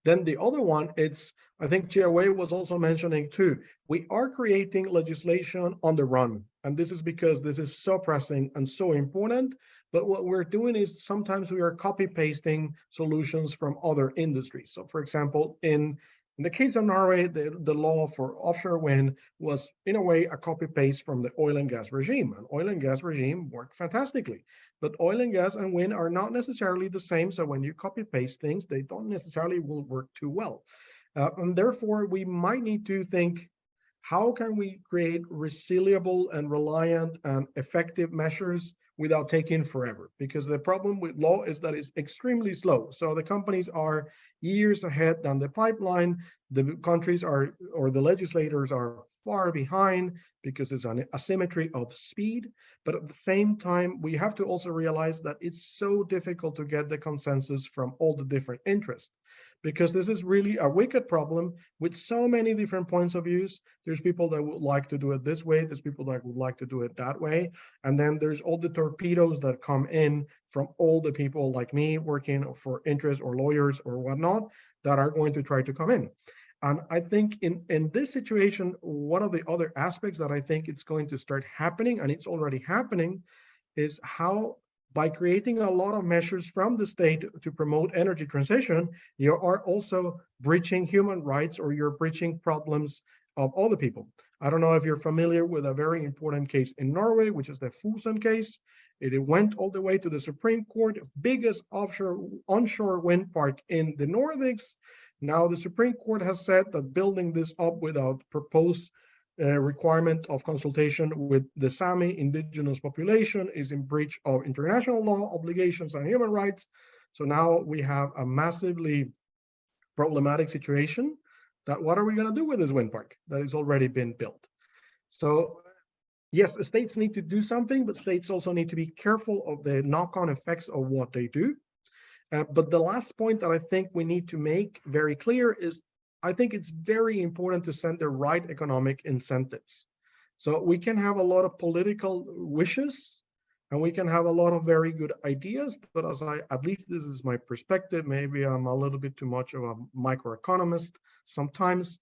Then the other one, I think Jia was also mentioning too, we are creating legislation on the run. And this is because this is so pressing and so important. But what we're doing is sometimes we are copy pasting solutions from other industries. So for example, in the case of Norway, the law for offshore wind was in a way a copy paste from the oil and gas regime. And oil and gas regime worked fantastically. But oil and gas and wind are not necessarily the same. So when you copy paste things, they don't necessarily will work too well. And therefore, we might need to think, how can we create resiliable and reliant and effective measures without taking forever? Because the problem with law is that it's extremely slow. So the companies are years ahead than the pipeline. The countries are, or the legislators are far behind because it's an asymmetry of speed. But at the same time, we have to also realize that it's so difficult to get the consensus from all the different interests, because this is really a wicked problem with so many different points of views. There's people that would like to do it this way. There's people that would like to do it that way. And then there's all the torpedoes that come in from all the people like me working for interest or lawyers or whatnot that are going to try to come in. And I think in this situation, one of the other aspects that I think it's going to start happening, and it's already happening, is how by creating a lot of measures from the state to promote energy transition, you are also breaching human rights, or you're breaching problems of other people. I don't know if you're familiar with a very important case in Norway, which is the Fosen case. It went all the way to the Supreme Court, biggest onshore wind park in the Nordics. Now the Supreme Court has said that building this up without proposed requirement of consultation with the Sami indigenous population is in breach of international law obligations and human rights. So now we have a massively problematic situation that what are we going to do with this wind park that has already been built? So yes, the states need to do something, but states also need to be careful of the knock-on effects of what they do. But the last point that I think we need to make very clear is I think it's very important to send the right economic incentives. So we can have a lot of political wishes and we can have a lot of very good ideas, but at least this is my perspective, maybe I'm a little bit too much of a microeconomist sometimes.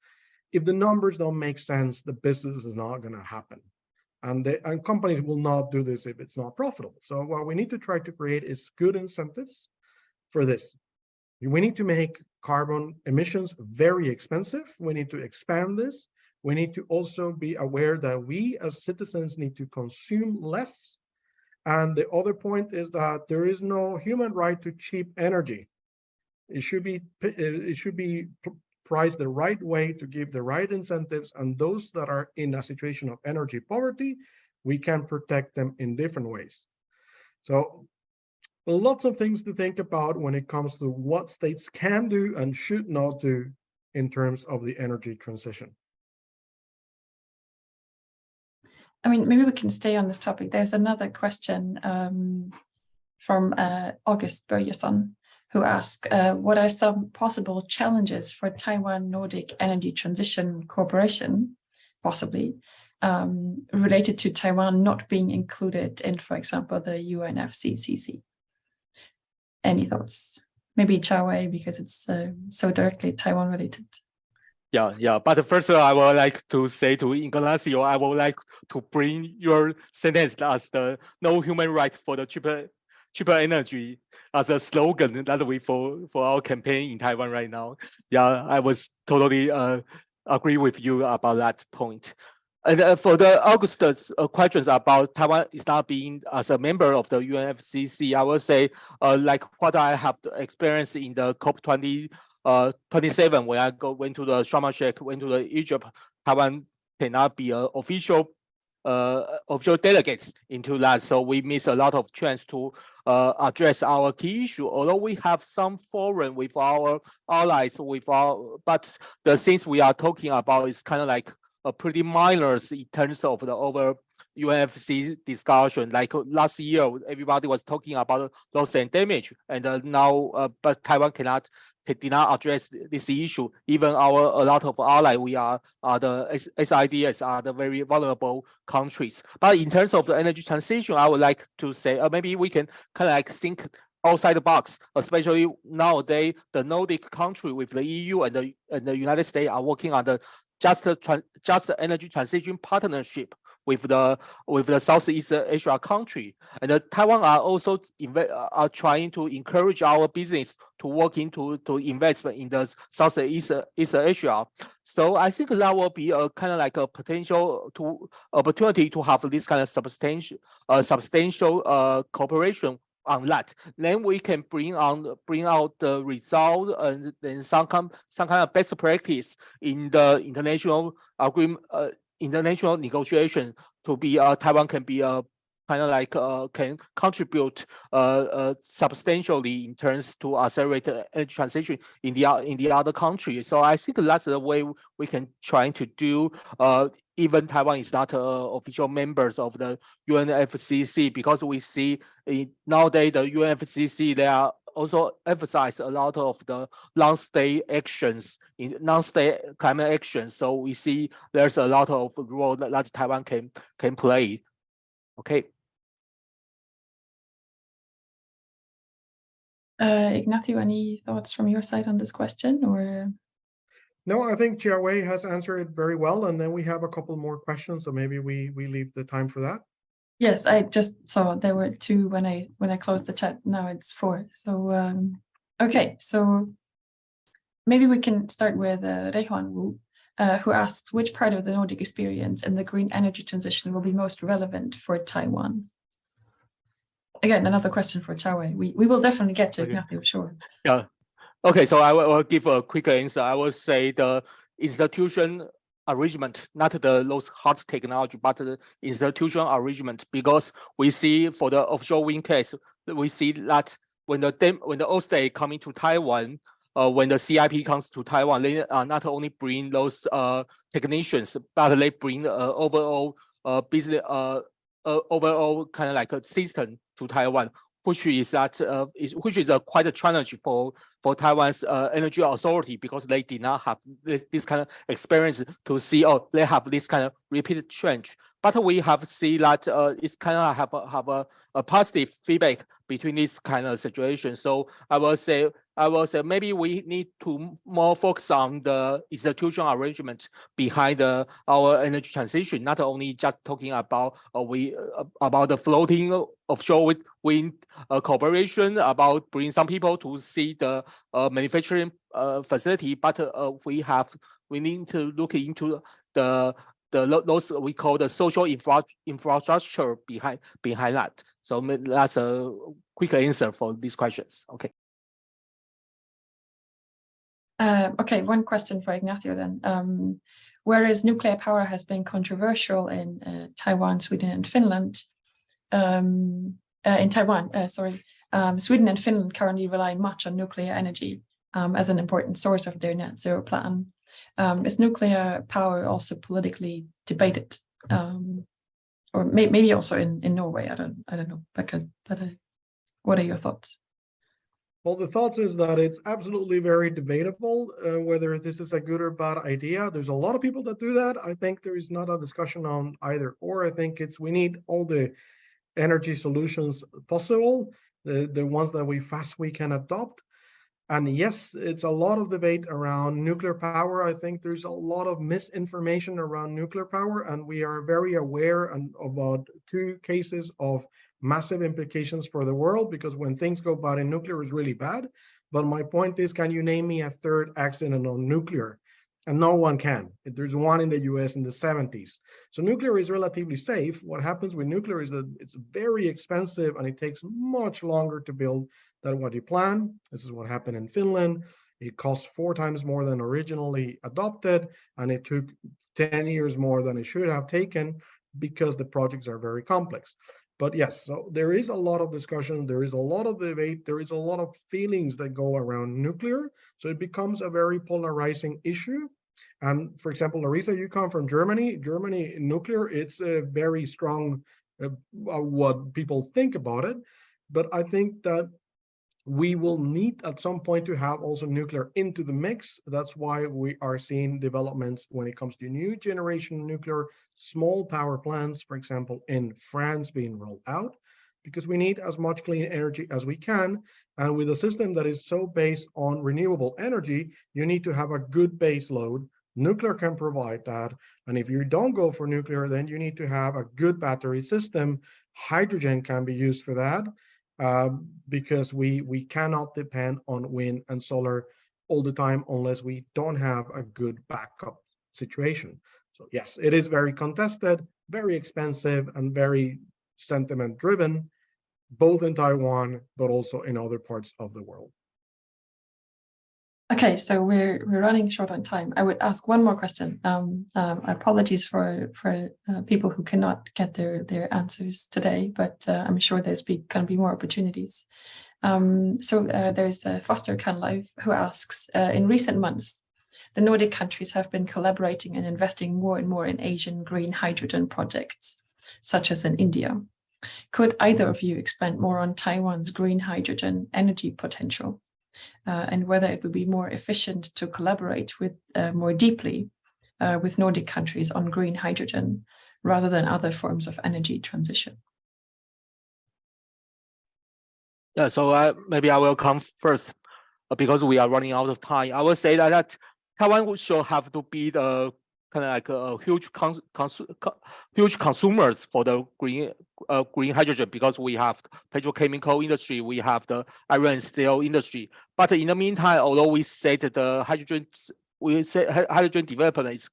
If the numbers don't make sense, the business is not going to happen. And companies will not do this if it's not profitable. So what we need to try to create is good incentives for this. We need to make carbon emissions very expensive. We need to expand this. We need to also be aware that we as citizens need to consume less. And the other point is that there is no human right to cheap energy. It should be priced the right way to give the right incentives, and those that are in a situation of energy poverty, we can protect them in different ways. So lots of things to think about when it comes to what states can do and should not do in terms of the energy transition. I mean, maybe we can stay on this topic. There's another question from August Börjesson, who asked, what are some possible challenges for Taiwan-Nordic Energy Transition Cooperation, possibly, related to Taiwan not being included in, for example, the UNFCCC? Any thoughts? Maybe Chao, because it's so directly Taiwan related. Yeah. But first, I would like to say to Ignacio, I would like to bring your sentence as the no human right for the cheaper energy as a slogan that we for our campaign in Taiwan right now. Yeah, I was totally agree with you about that point. And for the August's questions about Taiwan is not being as a member of the UNFCCC, I would say like what I have experienced in the COP27 when I went to the Sharm el-Sheikh, went to the Egypt. Taiwan cannot be an official delegates into that, so we miss a lot of chance to address our key issue. Although we have some forum with our allies, but the things we are talking about is kind of like pretty minor in terms of the over UNFCCC discussion. Like last year, everybody was talking about loss and damage, and now, but Taiwan did not address this issue. Even a lot of allies, we are the SIDs are the very vulnerable countries. But in terms of the energy transition, I would like to say maybe we can kind of like think outside the box, especially nowadays the Nordic country with the EU and the United States are working on the just energy transition partnership with the Southeast Asia country, and Taiwan are also are trying to encourage our business to work into investment in the Southeast Asia. So I think that will be a kind of like a potential opportunity to have this kind of substantial cooperation on that. Then we can bring out the result and then some kind of best practice in the international agreement, international negotiation to be Taiwan can be kind of like can contribute substantially in terms to accelerate energy transition in the other countries. So I think that's the way we can try to do. Even Taiwan is not official members of the UNFCCC, because we see nowadays the UNFCCC, they are also emphasize a lot of the non-state actions in non-state climate action. So we see there's a lot of role that Taiwan can play. Okay. Ignacio, any thoughts from your side on this question, or? No, I think Jiawei has answered it very well, and then we have a couple more questions, so maybe we leave the time for that. Yes, I just saw there were 2 when I closed the chat. Now it's 4. So okay, so maybe we can start with Reihuan Wu, who asks which part of the Nordic experience and the green energy transition will be most relevant for Taiwan. Again, another question for Jiawei. We will definitely get to Ignacio, sure. Yeah. Okay, so I will give a quick answer. I will say the institution arrangement, not those hard technology, but the institution arrangement, because we see for the offshore wind case, we see that when the old state coming to Taiwan, when the CIP comes to Taiwan, they not only bring those technicians, but they bring overall business, overall kind of like a system to Taiwan, which is quite a challenge for Taiwan's energy authority, because they did not have this kind of experience to see, they have this kind of repeated change. But we have seen that it's kind of have a positive feedback between this kind of situation. So I will say maybe we need to more focus on the institutional arrangement behind our energy transition, not only just talking about about the floating offshore wind cooperation, about bringing some people to see the manufacturing facility, but we need to look into those we call the social infrastructure behind that. So that's a quick answer for these questions. Okay. Okay, one question for Ignacio then. Whereas nuclear power has been controversial in Taiwan, Sweden, and Finland, in Taiwan, Sweden and Finland currently rely much on nuclear energy as an important source of their net zero plan. Is nuclear power also politically debated, or maybe also in Norway? I don't know, because what are your thoughts? Well, the thoughts is that it's absolutely very debatable whether this is a good or bad idea. There's a lot of people that do that. I think there is not a discussion on either or. I think we need all the energy solutions possible, the ones that we can adopt. And yes, it's a lot of debate around nuclear power. I think there's a lot of misinformation around nuclear power, and we are very aware about 2 cases of massive implications for the world, because when things go bad in nuclear, it's really bad. But my point is, can you name me a 3rd accident on nuclear? And no one can. There's one in the US in the 70s. So nuclear is relatively safe. What happens with nuclear is that it's very expensive and it takes much longer to build than what you plan. This is what happened in Finland. It cost 4 times more than originally adopted, and it took 10 years more than it should have taken, because the projects are very complex. But yes, so there is a lot of discussion, there is a lot of debate, there is a lot of feelings that go around nuclear. So it becomes a very polarizing issue. And for example, Larissa, you come from Germany. Germany nuclear, it's a very strong what people think about it. But I think that we will need at some point to have also nuclear into the mix. That's why we are seeing developments when it comes to new generation nuclear, small power plants, for example, in France being rolled out, because we need as much clean energy as we can. And with a system that is so based on renewable energy, you need to have a good base load. Nuclear can provide that. And if you don't go for nuclear, then you need to have a good battery system. Hydrogen can be used for that. Because we cannot depend on wind and solar all the time unless we don't have a good backup situation. So yes, it is very contested, very expensive, and very sentiment driven, both in Taiwan, but also in other parts of the world. Okay, so we're running short on time. I would ask one more question. Apologies for people who cannot get their answers today, but I'm sure there's going to be more opportunities. There's Foster Canlive who asks, in recent months, the Nordic countries have been collaborating and investing more and more in Asian green hydrogen projects, such as in India. Could either of you expand more on Taiwan's green hydrogen energy potential? And whether it would be more efficient to collaborate with more deeply with Nordic countries on green hydrogen rather than other forms of energy transition. Yeah, so maybe I will come first because we are running out of time. I will say that Taiwan should have to be the kind of like a huge consumers for the green hydrogen, because we have petrochemical industry, we have the iron and steel industry. But in the meantime, although we said that the hydrogen development is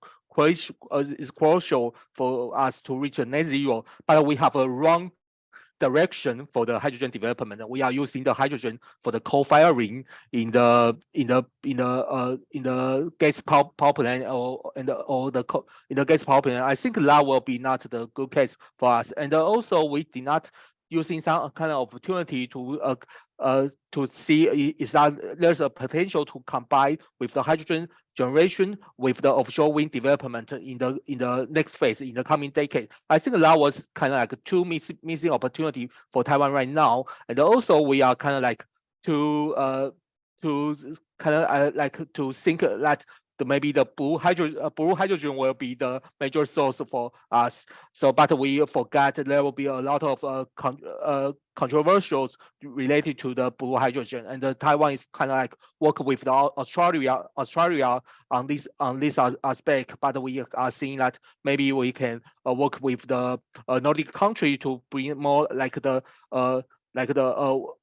crucial for us to reach a net zero, but we have a wrong direction for the hydrogen development. We are using the hydrogen for the coal-firing in the gas power plant in the gas power plant. I think that will be not the good case for us. And also we did not using some kind of opportunity to see is that there's a potential to combine with the hydrogen generation with the offshore wind development in the next phase in the coming decade. I think that was kind of like two missing opportunity for Taiwan right now. And also we are kind of like to think that maybe the blue hydrogen will be the major source for us. So, but we forgot there will be a lot of controversials related to the blue hydrogen, and Taiwan is kind of like work with the Australia on this aspect. But we are seeing that maybe we can work with the Nordic country to bring more like the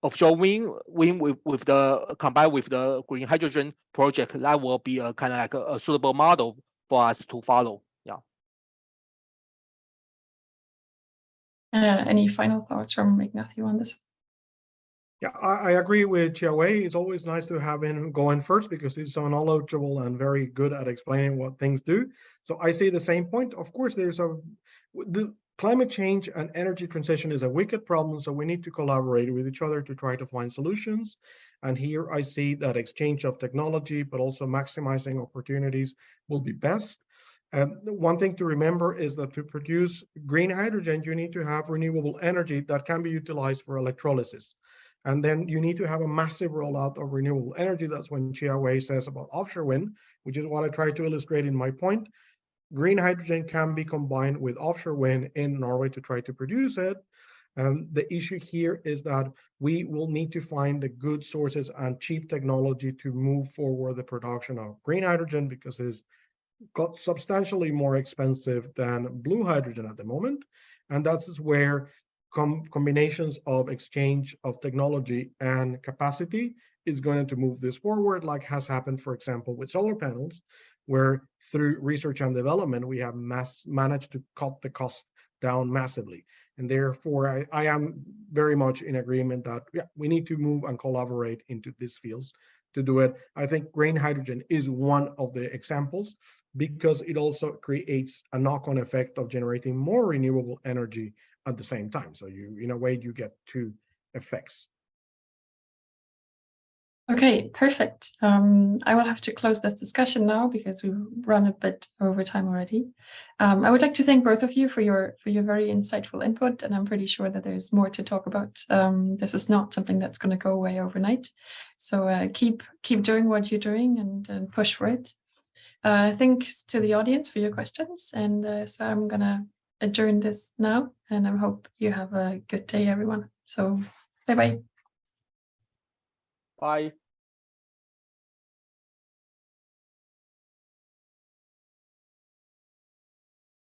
offshore wind with the combined with the green hydrogen project. That will be a kind of like a suitable model for us to follow. Yeah. Any final thoughts from Ignacio on this? Yeah, I agree with Chiawei. It's always nice to have him going first because he's so knowledgeable and very good at explaining what things do. So I see the same point. Of course, the climate change and energy transition is a wicked problem, so we need to collaborate with each other to try to find solutions. And here I see that exchange of technology, but also maximizing opportunities will be best. One thing to remember is that to produce green hydrogen, you need to have renewable energy that can be utilized for electrolysis. And then you need to have a massive rollout of renewable energy. That's when Chiawei says about offshore wind, which is what I try to illustrate in my point. Green hydrogen can be combined with offshore wind in Norway to try to produce it. The issue here is that we will need to find the good sources and cheap technology to move forward the production of green hydrogen, because it's got substantially more expensive than blue hydrogen at the moment. And that's where combinations of exchange of technology and capacity is going to move this forward, like has happened, for example, with solar panels, where through research and development, we have managed to cut the cost down massively. And therefore, I am very much in agreement that we need to move and collaborate into these fields to do it. I think green hydrogen is one of the examples, because it also creates a knock-on effect of generating more renewable energy at the same time. So you, in a way, you get two effects. Okay, perfect. I will have to close this discussion now because we've run a bit over time already. I would like to thank both of you for your very insightful input, and I'm pretty sure that there's more to talk about. This is not something that's going to go away overnight, so keep doing what you're doing and push for it. Thanks to the audience for your questions, and so I'm gonna adjourn this now, and I hope you have a good day, everyone. So bye bye. Bye.